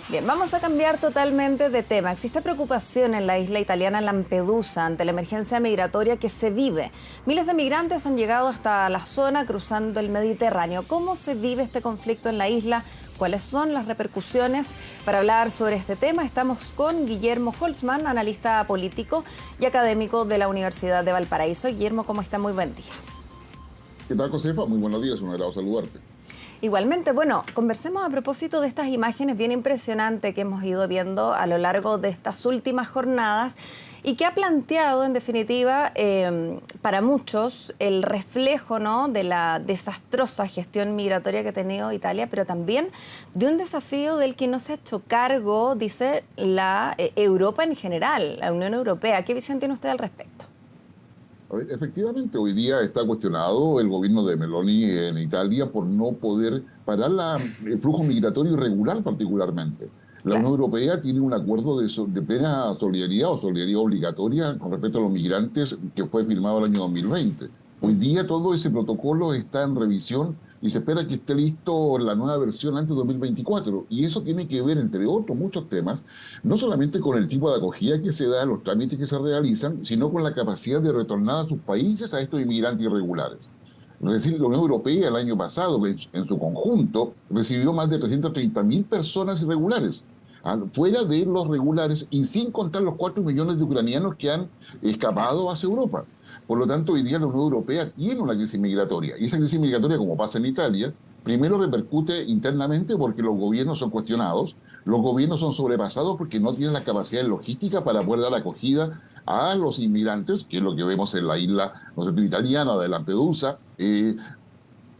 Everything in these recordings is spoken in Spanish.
Bien, vamos a cambiar totalmente de tema. Existe preocupación en la isla italiana Lampedusa ante la emergencia migratoria que se vive. Miles de migrantes han llegado hasta la zona cruzando el Mediterráneo. ¿Cómo se vive este conflicto en la isla? ¿Cuáles son las repercusiones? Para hablar sobre este tema estamos con Guillermo Holzmann, analista político y académico de la Universidad de Valparaíso. Guillermo, ¿cómo está? Muy buen día. ¿Qué tal, Josefa? Muy buenos días, un agrado saludarte. Igualmente, bueno, conversemos a propósito de estas imágenes bien impresionantes que hemos ido viendo a lo largo de estas últimas jornadas y que ha planteado, en definitiva, para muchos, el reflejo, ¿no?, de la desastrosa gestión migratoria que ha tenido Italia, pero también de un desafío del que no se ha hecho cargo, dice la Europa en general, la Unión Europea. ¿Qué visión tiene usted al respecto? Efectivamente, hoy día está cuestionado el gobierno de Meloni en Italia por no poder parar el flujo migratorio irregular particularmente. La Claro. Unión Europea tiene un acuerdo de plena solidaridad o solidaridad obligatoria con respecto a los migrantes que fue firmado el año 2020. Hoy día todo ese protocolo está en revisión y se espera que esté listo la nueva versión antes de 2024. Y eso tiene que ver, entre otros muchos temas, no solamente con el tipo de acogida que se da, los trámites que se realizan, sino con la capacidad de retornar a sus países a estos inmigrantes irregulares. Es decir, la Unión Europea el año pasado, en su conjunto, recibió más de 330.000 personas irregulares, fuera de los regulares y sin contar los 4 millones de ucranianos que han escapado hacia Europa. Por lo tanto, hoy día la Unión Europea tiene una crisis migratoria. Y esa crisis migratoria, como pasa en Italia, primero repercute internamente porque los gobiernos son cuestionados, los gobiernos son sobrepasados porque no tienen la capacidad logística para poder dar acogida a los inmigrantes, que es lo que vemos en la isla, no sé, italiana de Lampedusa,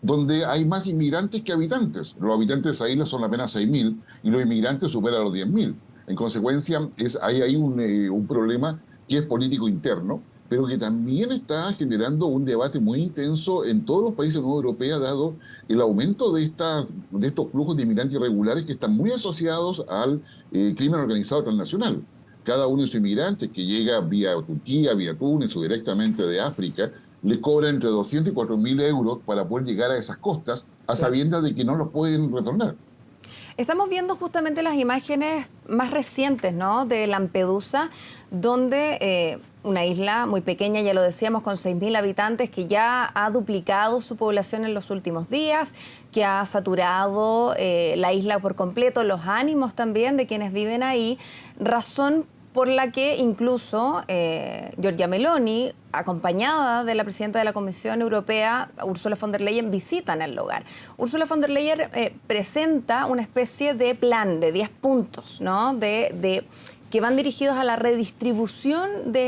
donde hay más inmigrantes que habitantes. Los habitantes de esa isla son apenas 6.000 y los inmigrantes superan los 10.000. En consecuencia, hay ahí un problema que es político interno, pero que también está generando un debate muy intenso en todos los países de la Unión Europea, dado el aumento de estos flujos de inmigrantes irregulares que están muy asociados al crimen organizado transnacional. Cada uno de sus inmigrantes que llega vía Turquía, vía Túnez o directamente de África, le cobra entre 200 y 4.000 euros para poder llegar a esas costas, a sabiendas de que no los pueden retornar. Estamos viendo justamente las imágenes más recientes, ¿no?, de Lampedusa, donde una isla muy pequeña, ya lo decíamos, con 6.000 habitantes, que ya ha duplicado su población en los últimos días, que ha saturado la isla por completo, los ánimos también de quienes viven ahí, razón por la que incluso Giorgia Meloni, acompañada de la presidenta de la Comisión Europea, Ursula von der Leyen, visitan el lugar. Ursula von der Leyen presenta una especie de plan de 10 puntos, ¿no?, que van dirigidos a la redistribución de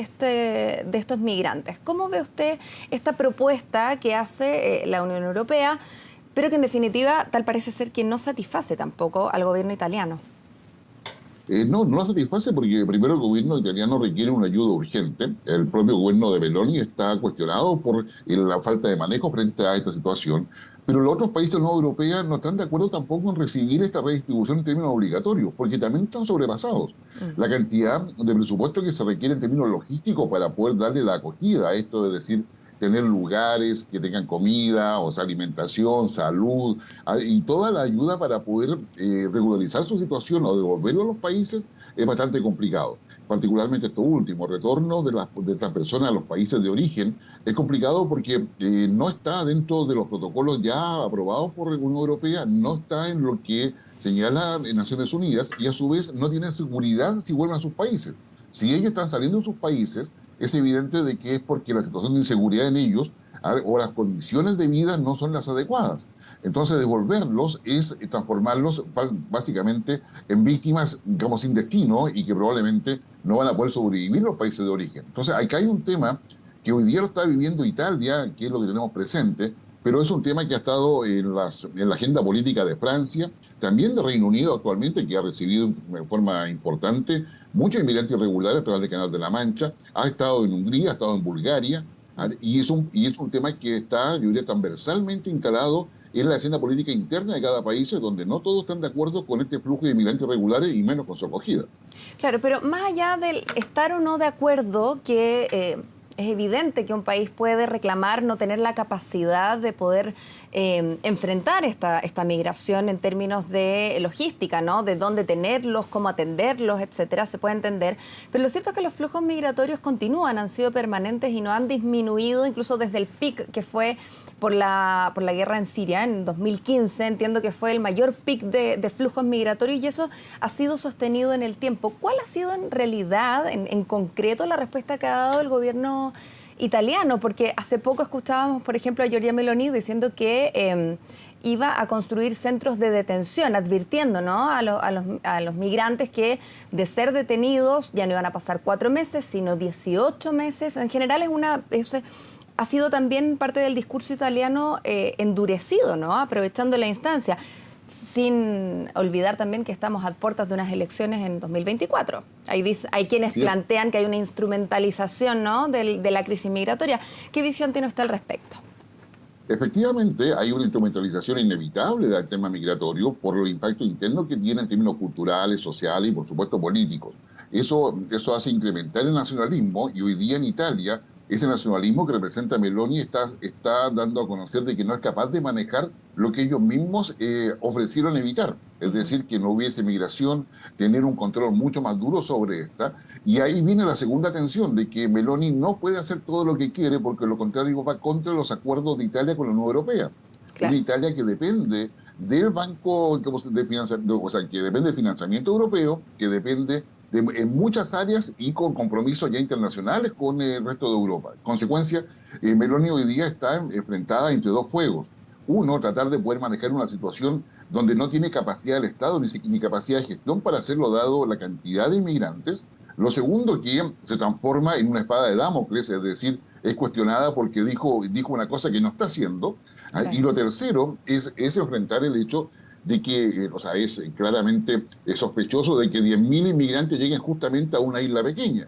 estos migrantes. ¿Cómo ve usted esta propuesta que hace la Unión Europea, pero que en definitiva tal parece ser que no satisface tampoco al gobierno italiano? No la satisface porque primero el gobierno italiano requiere una ayuda urgente. El propio gobierno de Meloni está cuestionado por la falta de manejo frente a esta situación. Pero los otros países de la Unión Europea no están de acuerdo tampoco en recibir esta redistribución en términos obligatorios, porque también están sobrepasados. La cantidad de presupuesto que se requiere en términos logísticos para poder darle la acogida a esto, es decir, tener lugares que tengan comida, o sea, alimentación, salud, y toda la ayuda para poder regularizar su situación o devolverlo a los países es bastante complicado. Particularmente esto último, retorno de estas personas a los países de origen, es complicado porque no está dentro de los protocolos ya aprobados por la Unión Europea, no está en lo que señala Naciones Unidas y a su vez no tiene seguridad si vuelven a sus países. Si ellos están saliendo de sus países, es evidente de que es porque la situación de inseguridad en ellos o las condiciones de vida no son las adecuadas. Entonces, devolverlos es transformarlos básicamente en víctimas, digamos, sin destino y que probablemente no van a poder sobrevivir en los países de origen. Entonces, acá hay un tema que hoy día lo está viviendo Italia, que es lo que tenemos presente, pero es un tema que ha estado en la agenda política de Francia, también de Reino Unido actualmente, que ha recibido de forma importante muchos inmigrantes irregulares a través del Canal de la Mancha, ha estado en Hungría, ha estado en Bulgaria, y es un tema que está, yo diría, transversalmente instalado en la escena política interna de cada país, donde no todos están de acuerdo con este flujo de inmigrantes irregulares y menos con su acogida. Claro, pero más allá del estar o no de acuerdo, que Es evidente que un país puede reclamar no tener la capacidad de poder enfrentar esta migración en términos de logística, ¿no? De dónde tenerlos, cómo atenderlos, etcétera, se puede entender. Pero lo cierto es que los flujos migratorios continúan, han sido permanentes y no han disminuido, incluso desde el pic que fue por la guerra en Siria en 2015, entiendo que fue el mayor pic de flujos migratorios y eso ha sido sostenido en el tiempo. ¿Cuál ha sido en realidad, en concreto, la respuesta que ha dado el gobierno italiano? Porque hace poco escuchábamos, por ejemplo, a Giorgia Meloni diciendo que iba a construir centros de detención, advirtiendo, ¿no?, a los migrantes que de ser detenidos ya no iban a pasar 4 meses, sino 18 meses. En general ha sido también parte del discurso italiano endurecido, ¿no?, aprovechando la instancia, sin olvidar también que estamos a puertas de unas elecciones en 2024. Hay quienes plantean que hay una instrumentalización, ¿no?, de la crisis migratoria. ¿Qué visión tiene usted al respecto? Efectivamente, hay una instrumentalización inevitable del tema migratorio por los impactos internos que tiene en términos culturales, sociales y, por supuesto, políticos. Eso hace incrementar el nacionalismo y hoy día en Italia ese nacionalismo que representa Meloni está dando a conocer de que no es capaz de manejar lo que ellos mismos ofrecieron evitar. Es decir, que no hubiese migración, tener un control mucho más duro sobre esta. Y ahí viene la segunda tensión de que Meloni no puede hacer todo lo que quiere porque lo contrario va contra los acuerdos de Italia con la Unión Europea. Claro. Una Italia que depende del Banco de Financiamiento, o sea, que depende del financiamiento europeo, que depende en muchas áreas y con compromisos ya internacionales con el resto de Europa. En consecuencia, Meloni hoy día está enfrentada entre dos fuegos. Uno, tratar de poder manejar una situación donde no tiene capacidad del Estado ni capacidad de gestión para hacerlo dado la cantidad de inmigrantes. Lo segundo, que se transforma en una espada de Damocles, es decir, es cuestionada porque dijo una cosa que no está haciendo. Claro. Y lo tercero es enfrentar el hecho de que, es claramente sospechoso de que 10.000 inmigrantes lleguen justamente a una isla pequeña.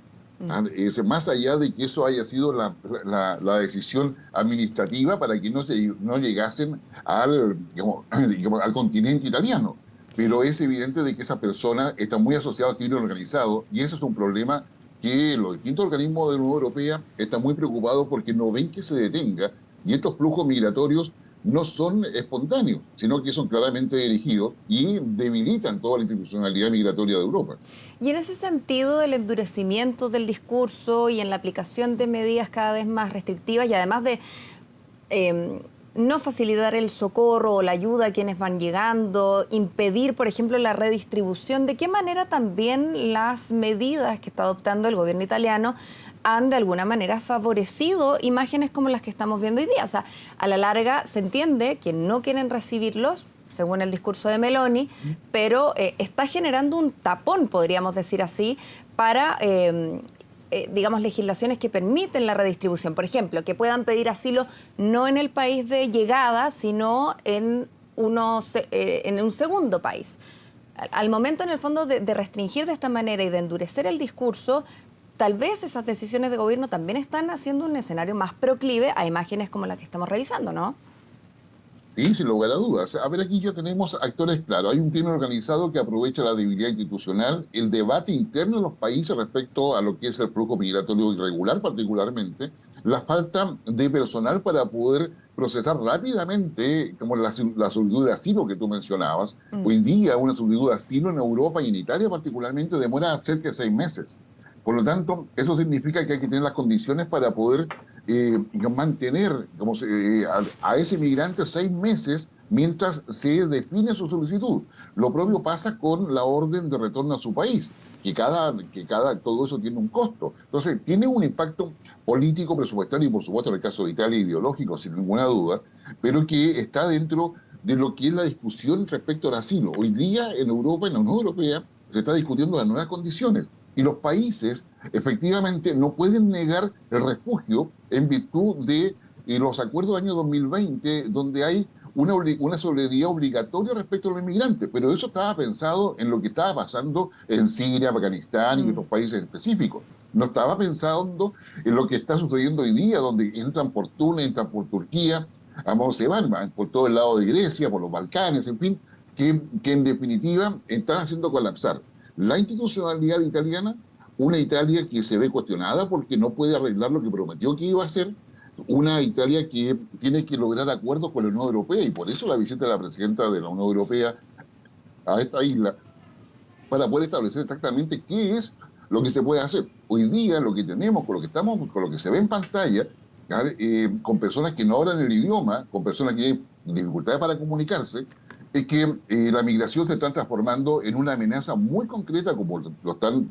Es más allá de que eso haya sido la decisión administrativa para que no llegasen al continente italiano. Pero es evidente de que esa persona está muy asociada al crimen organizado y eso es un problema que los distintos organismos de la Unión Europea están muy preocupados porque no ven que se detenga y estos flujos migratorios no son espontáneos, sino que son claramente dirigidos y debilitan toda la institucionalidad migratoria de Europa. Y en ese sentido, el endurecimiento del discurso y en la aplicación de medidas cada vez más restrictivas y además de no facilitar el socorro o la ayuda a quienes van llegando, impedir, por ejemplo, la redistribución, ¿de qué manera también las medidas que está adoptando el gobierno italiano han de alguna manera favorecido imágenes como las que estamos viendo hoy día? O sea, a la larga se entiende que no quieren recibirlos, según el discurso de Meloni, pero está generando un tapón, podríamos decir así, para, digamos, legislaciones que permiten la redistribución. Por ejemplo, que puedan pedir asilo no en el país de llegada, sino en un segundo país. Al momento, en el fondo, de restringir de esta manera y de endurecer el discurso, tal vez esas decisiones de gobierno también están haciendo un escenario más proclive a imágenes como la que estamos revisando, ¿no? Sí, sin lugar a dudas. A ver, aquí ya tenemos actores claros. Hay un crimen organizado que aprovecha la debilidad institucional, el debate interno de los países respecto a lo que es el flujo migratorio irregular particularmente, la falta de personal para poder procesar rápidamente, como la solicitud de asilo que tú mencionabas. Hoy día una solicitud de asilo en Europa y en Italia particularmente demora cerca de 6 meses. Por lo tanto, eso significa que hay que tener las condiciones para poder mantener a ese migrante 6 meses mientras se define su solicitud. Lo propio pasa con la orden de retorno a su país, que todo eso tiene un costo. Entonces, tiene un impacto político, presupuestario y, por supuesto, en el caso de Italia, ideológico, sin ninguna duda, pero que está dentro de lo que es la discusión respecto al asilo. Hoy día, en Europa, en la Unión Europea, se está discutiendo las nuevas condiciones. Y los países, efectivamente, no pueden negar el refugio en virtud de los acuerdos del año 2020, donde hay una solidaridad obligatoria respecto a los inmigrantes. Pero eso estaba pensado en lo que estaba pasando en Siria, Afganistán y otros países específicos. No estaba pensando en lo que está sucediendo hoy día, donde entran por Túnez, entran por Turquía, se van por todo el lado de Grecia, por los Balcanes, en fin, que en definitiva están haciendo colapsar la institucionalidad italiana, una Italia que se ve cuestionada porque no puede arreglar lo que prometió que iba a hacer, una Italia que tiene que lograr acuerdos con la Unión Europea, y por eso la visita de la presidenta de la Unión Europea a esta isla, para poder establecer exactamente qué es lo que se puede hacer. Hoy día lo que tenemos, con lo que estamos, con lo que se ve en pantalla, con personas que no hablan el idioma, con personas que tienen dificultades para comunicarse, es que la migración se está transformando en una amenaza muy concreta, como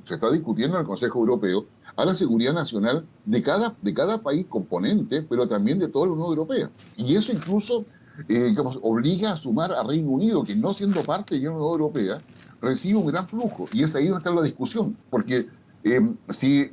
se está discutiendo en el Consejo Europeo, a la seguridad nacional de cada país componente, pero también de toda la Unión Europea. Y eso incluso digamos, obliga a sumar a Reino Unido, que no siendo parte de la Unión Europea, recibe un gran flujo. Y es ahí donde está la discusión, porque si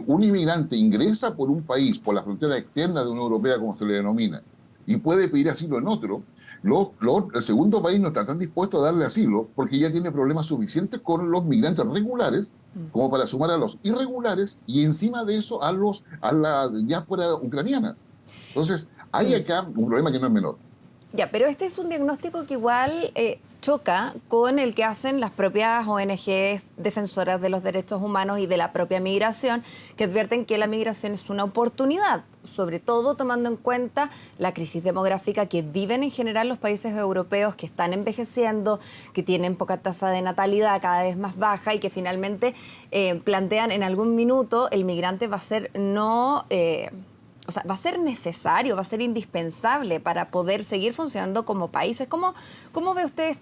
un inmigrante ingresa por un país, por la frontera externa de la Unión Europea, como se le denomina, y puede pedir asilo en otro, el segundo país no está tan dispuesto a darle asilo porque ya tiene problemas suficientes con los migrantes regulares como para sumar a los irregulares y encima de eso a la diáspora ucraniana. Entonces, hay acá un problema que no es menor. Ya, pero este es un diagnóstico que igual choca con el que hacen las propias ONG defensoras de los derechos humanos y de la propia migración, que advierten que la migración es una oportunidad, sobre todo tomando en cuenta la crisis demográfica que viven en general los países europeos, que están envejeciendo, que tienen poca tasa de natalidad cada vez más baja y que finalmente plantean en algún minuto el migrante va a ser o sea, va a ser necesario, va a ser indispensable para poder seguir funcionando como países. ¿Cómo ve usted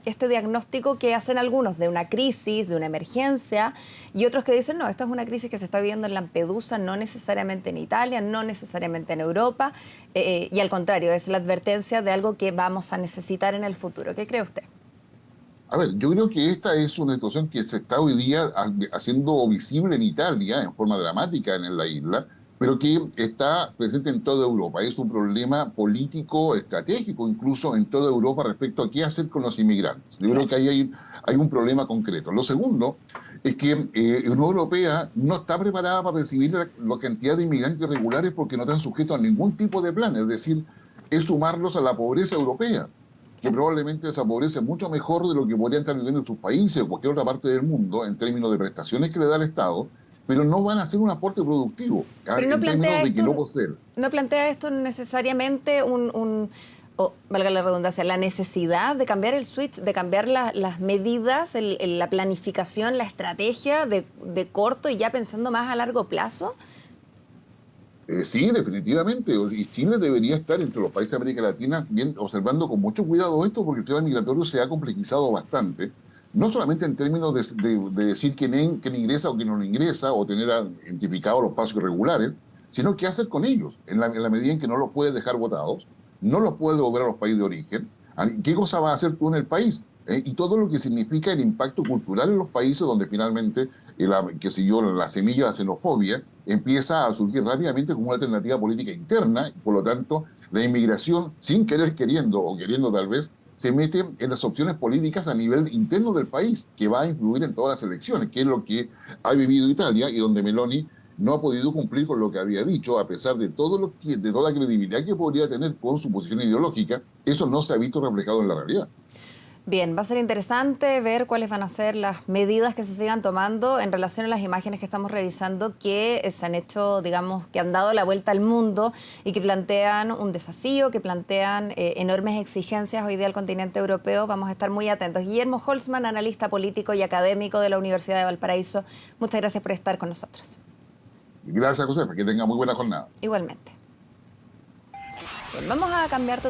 este diagnóstico que hacen algunos de una crisis, de una emergencia, y otros que dicen, no, esta es una crisis que se está viviendo en Lampedusa, no necesariamente en Italia, no necesariamente en Europa, y al contrario, es la advertencia de algo que vamos a necesitar en el futuro? ¿Qué cree usted? A ver, yo creo que esta es una situación que se está hoy día haciendo visible en Italia en forma dramática en la isla, pero que está presente en toda Europa. Es un problema político, estratégico, incluso en toda Europa respecto a qué hacer con los inmigrantes. Yo creo que ahí hay un problema concreto. Lo segundo es que la Unión Europea no está preparada para recibir la cantidad de inmigrantes irregulares porque no están sujetos a ningún tipo de plan, es decir, es sumarlos a la pobreza europea, que probablemente esa pobreza es mucho mejor de lo que podrían estar viviendo en sus países o cualquier otra parte del mundo en términos de prestaciones que le da el Estado, pero no van a hacer un aporte productivo Pero no en términos de plantea que no poseen. no plantea esto necesariamente o, valga la redundancia, la necesidad de cambiar el switch, de cambiar las medidas, la planificación, la estrategia de corto y ya pensando más a largo plazo. Sí, definitivamente. Y Chile debería estar entre los países de América Latina bien, observando con mucho cuidado esto, porque el tema migratorio se ha complejizado bastante. No solamente en términos de decir quién ingresa o quién no ingresa, o tener identificados los pasos irregulares, sino qué hacer con ellos, en la medida en que no los puedes dejar votados, no los puedes devolver a los países de origen. ¿Qué cosa vas a hacer tú en el país? Y todo lo que significa el impacto cultural en los países donde finalmente, la semilla de la xenofobia empieza a surgir rápidamente como una alternativa política interna, y por lo tanto la inmigración, sin querer queriendo o queriendo tal vez, se mete en las opciones políticas a nivel interno del país, que va a influir en todas las elecciones, que es lo que ha vivido Italia y donde Meloni no ha podido cumplir con lo que había dicho, a pesar de de toda la credibilidad que podría tener con su posición ideológica. Eso no se ha visto reflejado en la realidad. Bien, va a ser interesante ver cuáles van a ser las medidas que se sigan tomando en relación a las imágenes que estamos revisando que se han hecho, digamos, que han dado la vuelta al mundo y que plantean un desafío, que plantean enormes exigencias hoy día al continente europeo. Vamos a estar muy atentos. Guillermo Holzman, analista político y académico de la Universidad de Valparaíso, muchas gracias por estar con nosotros. Gracias, Josefa, que tenga muy buena jornada. Igualmente. Bien, vamos a cambiar